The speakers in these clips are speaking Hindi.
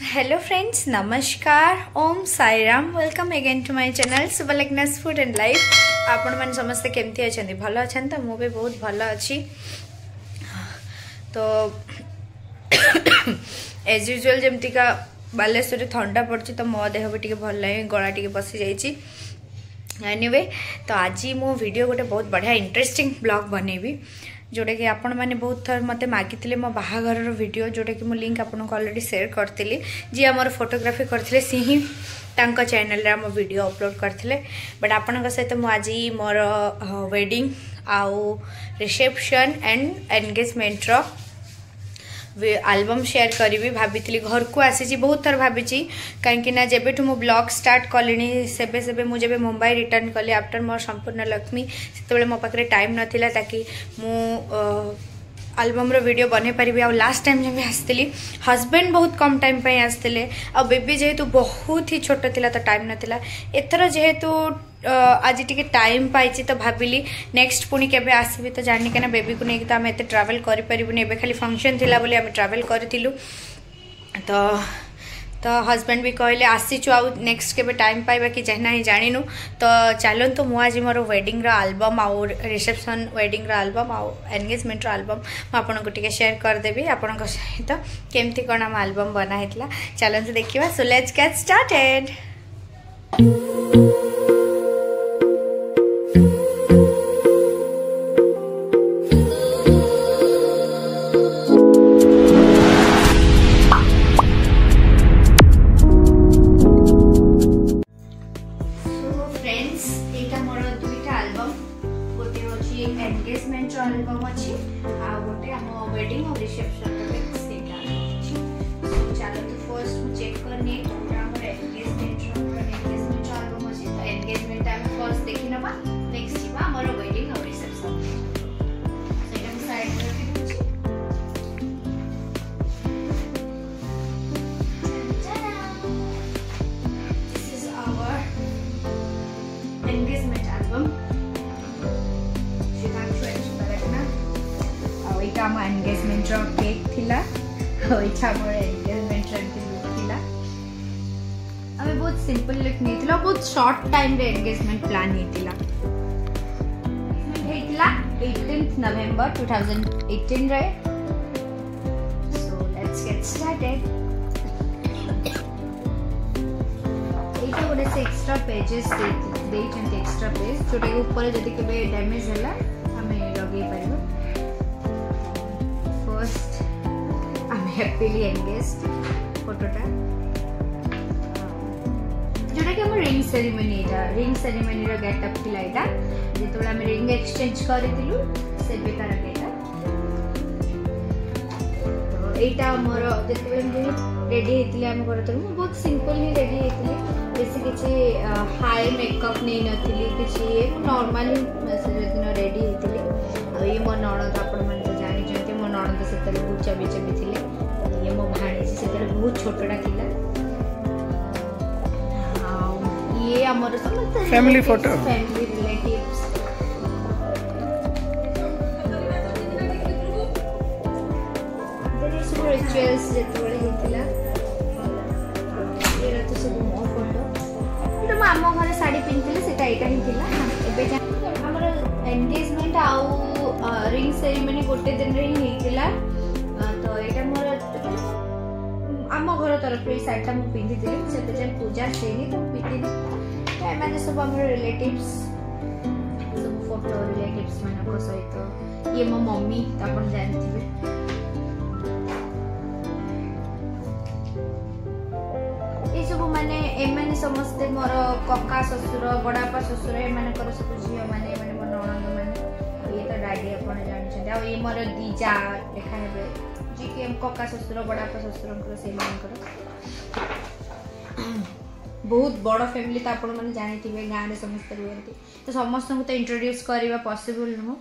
Hello friends, namaskar, Om Sai Ram. Welcome again to my channel Subhalagna's Food and Life. आपण मन समस्ते केमती अछंती भलो अछन त मु भी बहुत भलो अछि तो एज यूजुअल जेमती का बालेश्वर ठंडा पड़छि तो मो देह भी टिके भल लागे गळा टिके बसी जाइछि एनीवे तो आज मो वीडियो गोटे बहुत बढ़िया इंटरेस्टिंग ब्लॉग बनेबी जोटा कि आपण मैंने बहुत थर मत मागिले मो बाहाघर वीडियो जोटा कि मुझे लिंक आपको अलरेडी शेयर करती जी आमर फोटोग्राफी करते सी ही चैनल रे मो वीडियो अपलोड करते बट आपण सहित मुझे आज मोर वेडिंग आउ रिसेप्शन एंड एंगेजमेंट रो एल्बम शेयर करी भाभी घर को आसी बहुत थर भाभी कहीं जब मु ब्लॉग स्टार्ट कली से मुझे मुंबई रिटर्न कली आफ्टर मोर संपूर्ण लक्ष्मी से मो पाखे टाइम नाला ताकि मु एल्बम रो वीडियो बने पारि आ लास्ट टाइम जब आसती हस्बैंड बहुत कम टाइम पे आसते आ बेबी जेहेतु बहुत ही छोट थिला तो टाइम नाला एथर जेहेतु आज टी टाइम पाई तो भाविली नेक्स्ट पुणी केबे आसबी तो जानी कि बेबी को लेकिन तो आम एत ट्रावेल करें खाली फंक्शन थिला बोली आम ट्रावेल करूँ तो हस्बैंड भी कहले आसीचु आउ नेक्स्ट केबे टाइम पाइबा कि जाना ही जानिनु तो चलो तो मुझे मोर वेडिंग रो एल्बम आउ रिसेप्शन वेडिंग रो एल्बम आउ एंगेजमेंट रो एल्बम आपको टिके शेयर करदेवी आपण सहित केमती कौन आम एल्बम बनाइला चलो तो देखा so let's get started. Engagement album अच्छी आ गोटे आम वेडिंग और रिसेप्शन चलो तो फर्स्ट चेक करनी एंगेजमेंट एल्बम अच्छी तो एंगेजमेंट आम फर्स्ट देखी नबा नेक्स्ट जीवा हमर वेडिंग और रिसेप्शन सेटा हम साइड रे रखि this is our engagement album आम एंगेजमेंट रो केक थिला ओइछा मोर एंगेजमेंट रो थिला हमें बहुत सिंपल लुक नहीं थिला बहुत शॉर्ट टाइम रे एंगेजमेंट प्लान हेतिला हेतिला 18th नवंबर 2018 रे सो लेट्स गेट स्टार्टेड। एटा गोटे से एक्स्ट्रा पेजेस देइछन एक्स्ट्रा पेज जोटा के ऊपर जदी केबे डैमेज होला हमें लगे परबो first I am happily engaged फोटोटा जोटा कि हम रिंग सेरेमनी रो गेटअप थिला एटा जेतबे हम रिंग एक्सचेंज करथिलु से बेकार गेटा तो एटा मोर जेतबे हम रेडी हेतिले हम करथलु बहुत सिंपल ही रेडी हेतिले बेसी किछि हाई मेकअप नै नथिली किछि नॉर्मल से दिन रेडी हेतिले आ ये मो नणद आपण मन तो जानि जंते मो नणद से बहुत चबी चबी थिले ये मो भाणी से बहुत छोटडा थिला ये हमर समस्त family photo family relatives there is rituals जेतबे हेतिला ये तो सब मो फोटो तो मामो घरे साड़ी पिनथिले सेटा एटा ही थिला एबे हमर एंगेजमेंट आउ रिंग सेरेमनी गोटे दिन रे ही हेतिला तो एटा मोर आम घर तरफ रे साइडटा मु पिंधि दिली सेते जे पूजा सेनी तो पिंधि ए माने सब हमर रिलेटिव्स सब फोटो रिलेटिव्स मानको सहित ये मो मम्मी आपण जानथिबे ए सब माने ए माने समस्त मोर कक्का ससुर बडापा ससुर ए माने कर सब झियो माने माने मोर नणंद माने ये तो डाडी आपण जानछन आ ये मोर दीजा देखा हेबे जी के कक्का ससुर बडापा ससुर से बहुत बड़ फैमिली तो आपण माने जानिथिबे गां रे समस्त रहती तो समस्त को तो इंट्रोड्यूस करबा पॉसिबल नो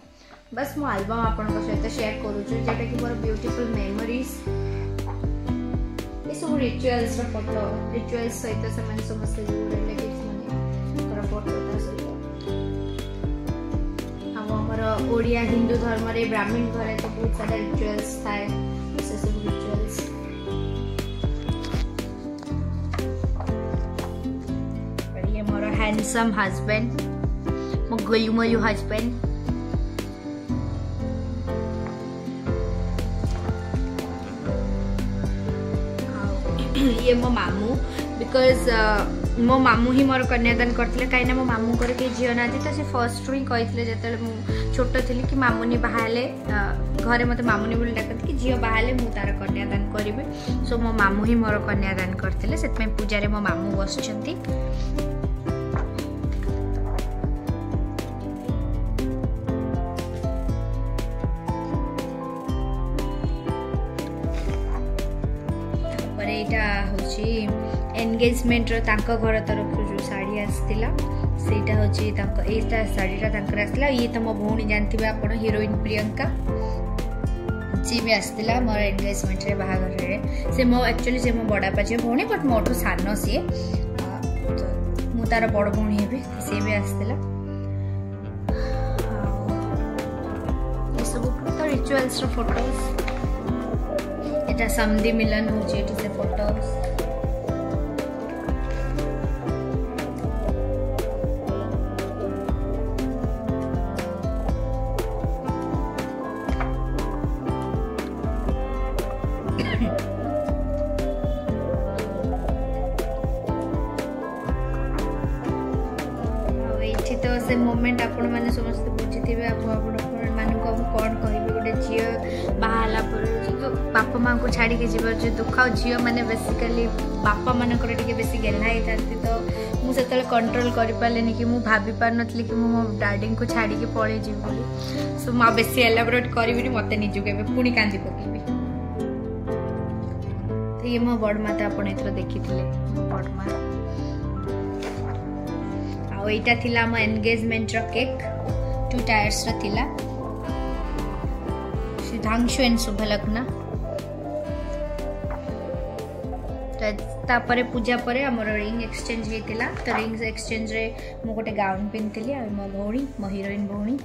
बस मो एल्बम आपण को सहित शेयर करू छु जेटा कि मोर ब्यूटीफुल मेमोरीज ये सब रिचुअल्स रो फोटो रिचुअल्स सहित से माने समस्त रिलेटिव्स माने कर फोटो ता सहित हमर ओडिया हिंदू धर्म रे ब्राह्मण घरे तो बहुत सारा रिचुअल्स थाए से सब रिचुअल्स हैंडसम हस्बैंड मो गोलू मोलू हस्बैंड। ये मो मामू बिकज मो मामू ही मोर कन्यादान करते कहीं मो मामू को झील ना तो से फर्स्ट ही कहते जो छोट थी कि मामुनी बाहले घरे मत मामुनी बोली डाकती कि झील बाहले मु तार कन्यादान करी। सो मो मामू ही मोर कन्यादान करते से पूजा मो मामू बस। एंगेजमेंट घर तरफ जो साड़ी आसला सेटा होता साड़ीटा आसला। ये तो मो भौणी जानते आप हीरोइन प्रियंका जी भी आसला मोर एंगेजमेंट रे बाहागर से मो एक्चुअली से मो बड़ापा झील भौणी बट मोठू सान सी मु तार बड़ भौणी हे सी भी आसला। सब तो रिचुअल्स रो फोटोज एटा समधी मिलन हो से फोटोज। तो से मोमेंट आपण मैंने समस्त बुझी मानक कौन कह गोटे झी बाहला तो बापा माँ को छाड़ी के जीव जो दुख झी मैंने बेसिकली बापा मानकर टे बेसी गेला होता तो मुझे कंट्रोल कर पारे कि मुझे भाभी पार नी कि मो डैडी को छाड़ी के पड़े जी बोली। सो मैं बेसी एलाबोरेट करी मत निजुक पुणी कांदी पकेबी। तो ये मो बड़ माता आप देखी बड़ माँ आईटा थिला मो एंगेजमेंट रो केक 2 टायर्स रो थिला सिद्धांशु एंड शुभलग्न। तापरे पूजा परे हमर रिंग एक्सचेंज हेतिला तो रिंग एक्सचेंज रे मो गोटे गाउन पिनथिली आ मो भौणी मो हीरोइन भौणी।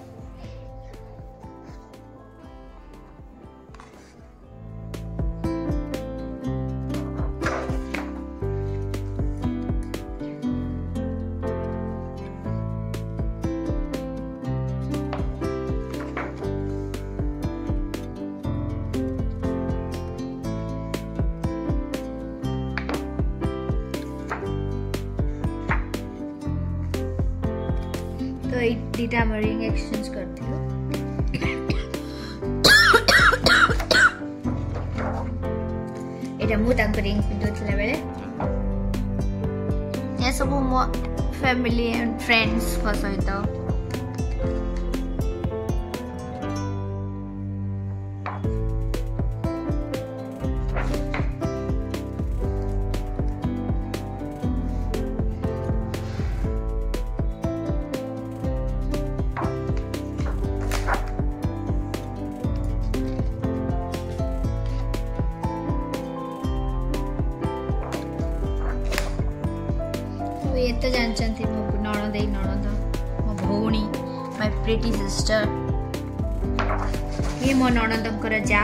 तो ये रिंग एक्सचेंज करती हूँ। ये मुझे रिंग पिंधुला बेले ये सब मो फैमिली एंड फ्रेंड्स सहित ये तो जानते मो नणद मो भौणी माय प्रिटी सिस्टर। ये मो नणदंकर जा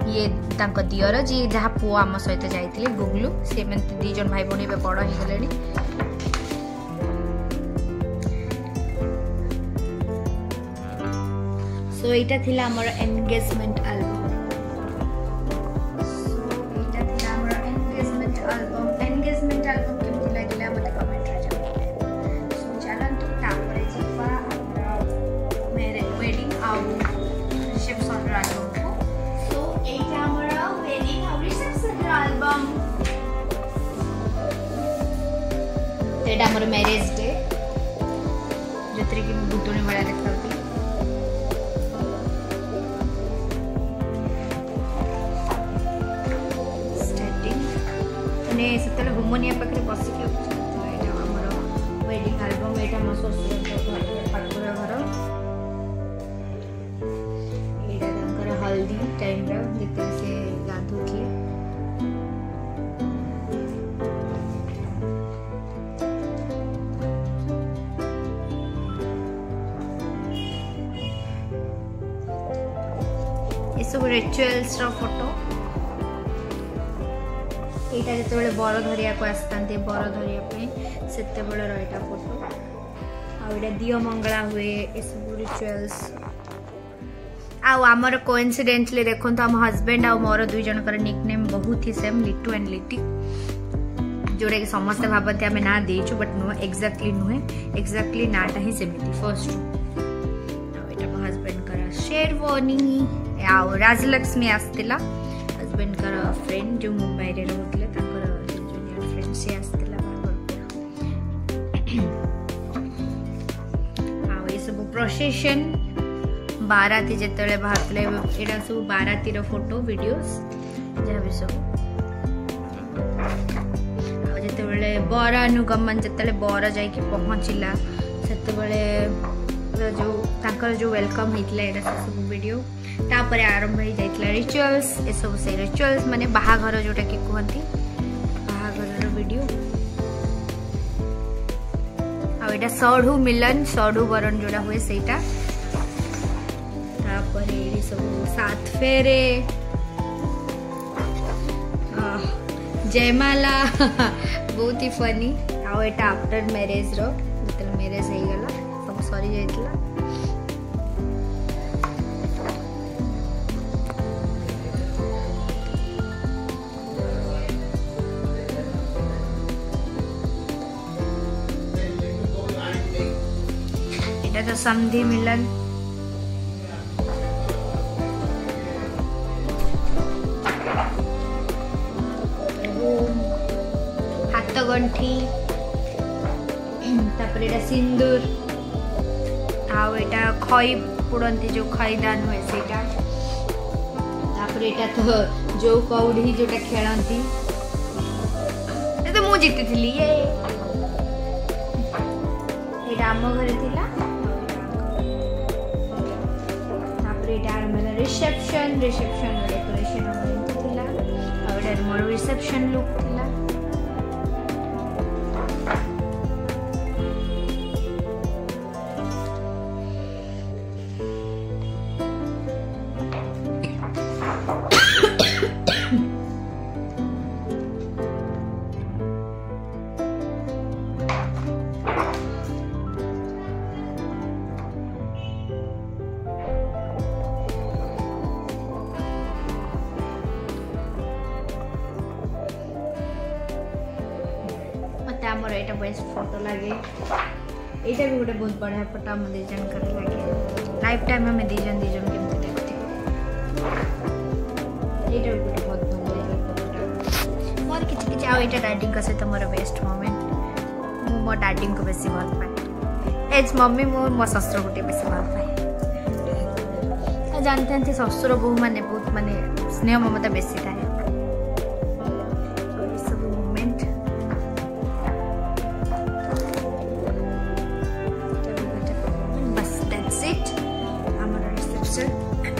ये तांको दियर जी जहाँ पुओ आम सहित जाइतिले गुगलू से मैंने 2 जन भाई भौणी बड़ हो गले। सो यहाँ थिला हमर एंगेजमेंट एल्बम। एंगेजमेंट एल्बम केमती लागिला मते कमेंट रे जाओ। सो चलंतु तापरे जीवा मेरे वेडिंग आउ रिसेप्शन रो एल्बम को। सो एटा हमरा वेडिंग आउ रिसेप्शन रो एल्बम एटा हमर मैरिज डे जतरे कि बुटुनी बड़ा देखथि। से होमोनिया पाखे बसिक वेडिंग एल्बम यहाँ मो ससुर ठाकुर घर यहाँ हल्दी टाइम जिते से गाधुले ये सब रिचुअल्स फोटो। यहाँ जो बर धरिया को आसता बर धरिया से रहा फोटो आईटा दियो मंगला हुए ये सब रिचुअल्स आमर कोइंसिडेंटली देखो आम हस्बैंड आ मोर दुई जनकर निकनेम बहुत ही सेम लिटू एंड लिटी जोड़ा कि समस्ते भावती आम ना देचु बट नुह एक्जाक्टली नुहे एक्जाक्टली नाटा ही सेमती फर्स्ट यहाँ मो हस्बैंड कर शेरवानी आउ राजलक्ष्मी आसला हस्बैंड कर फ्रेंड जो मुंबई रे रोते जूनियर फ्रेंड सी आसला ये सब प्रोसेशन बाराती जिते बाहर यहाँ सब बाराती फोटो वीडियोस जहाँ भी सब जिते बर अनुगमन जिते बर जा पहुँचला से जो वेलकम होता है सब वीडियो तापर आरंभ हो जाता रिचुअल्स ये सब से रिचुअल्स माने बाहाघर जोटा कि कहती बाहाघर वीडियो आईटा सढ़ू मिलन सढ़ू बरन जोड़ा हुए सेटा सब सात फेरे जयमाला बहुत ही फनी आउ एटा आफ्टर मैरिज रो जतल मैरिज हो गला सब सरी जाइतला एटा तो संधि मिलन गंठी तापर एटा सिंदूर आउ एटा खई पुड़ंती जो खईदान हुए सेटा तापर एटा तो जो कौड़ी जोटा खेलती तो मु जीती थी ये एटा आम घरे थिला तापर एटा आरंभ रिसेप्शन रिसेप्शन डेकोरेशन थिला आ एटा मोर रिसेप्शन लुक थिला आमर यहाँ बेस्ट फोटो लगे यहाँ भी गोटे बहुत बढ़िया फोटो आम दीजन कर लगे लाइफ टाइम आम दीजन केमती देखते यहाँ भी गोटे बहुत भल लगे फोटोटा मोर कि आईटा डैडी सहित मोर बेस्ट मोमेंट मो डैडी को बेस भल पाए एज मम्मी मो शशुर गोटे बेस भल पाए जानते शशुर बहु मैंने बहुत माने स्नेह ममता बेसी थाए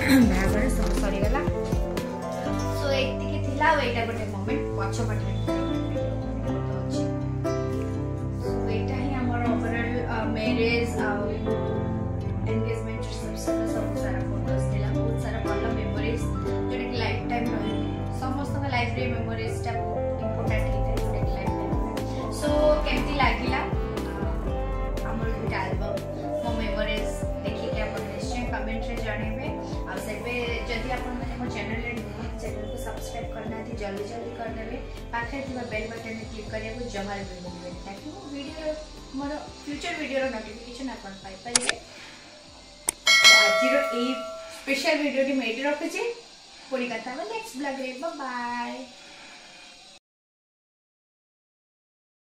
बाहागर सब सरीगला सो एतिके थिला एटा गोटे मोमेंट पछ पटे सो एटा ही हमर ओवरऑल मैरिज एंगेजमेंट सब सारा फोटोस दिला बहुत सारा भलो मेमोरीज जोटा कि लाइफ टाइम रहे समस्त का लाइफ रे मेमोरीज टा इंपोर्टेंट हिते जोटा कि लाइफ टाइम सो केमती लागिला हमर दुटा एल्बम मो मेमोरीज देखि के अपन निश्चय कमेंट रे जणेबे आ सेबे जदि आपन माने मो चैनल रे चैनल को सब्सक्राइब करना थी जल्दी जल्दी कर देबे पाखे थिबा बेल बटन में क्लिक करिया को जमार भूलिबे ताकि मो वीडियो मोर फ्यूचर वीडियो रो नोटिफिकेशन आपन पाई परिबे आज रो ए स्पेशल वीडियो टी मेडी रखुची पुरी कथा नेक्स्ट ब्लॉग रे बाय बाय।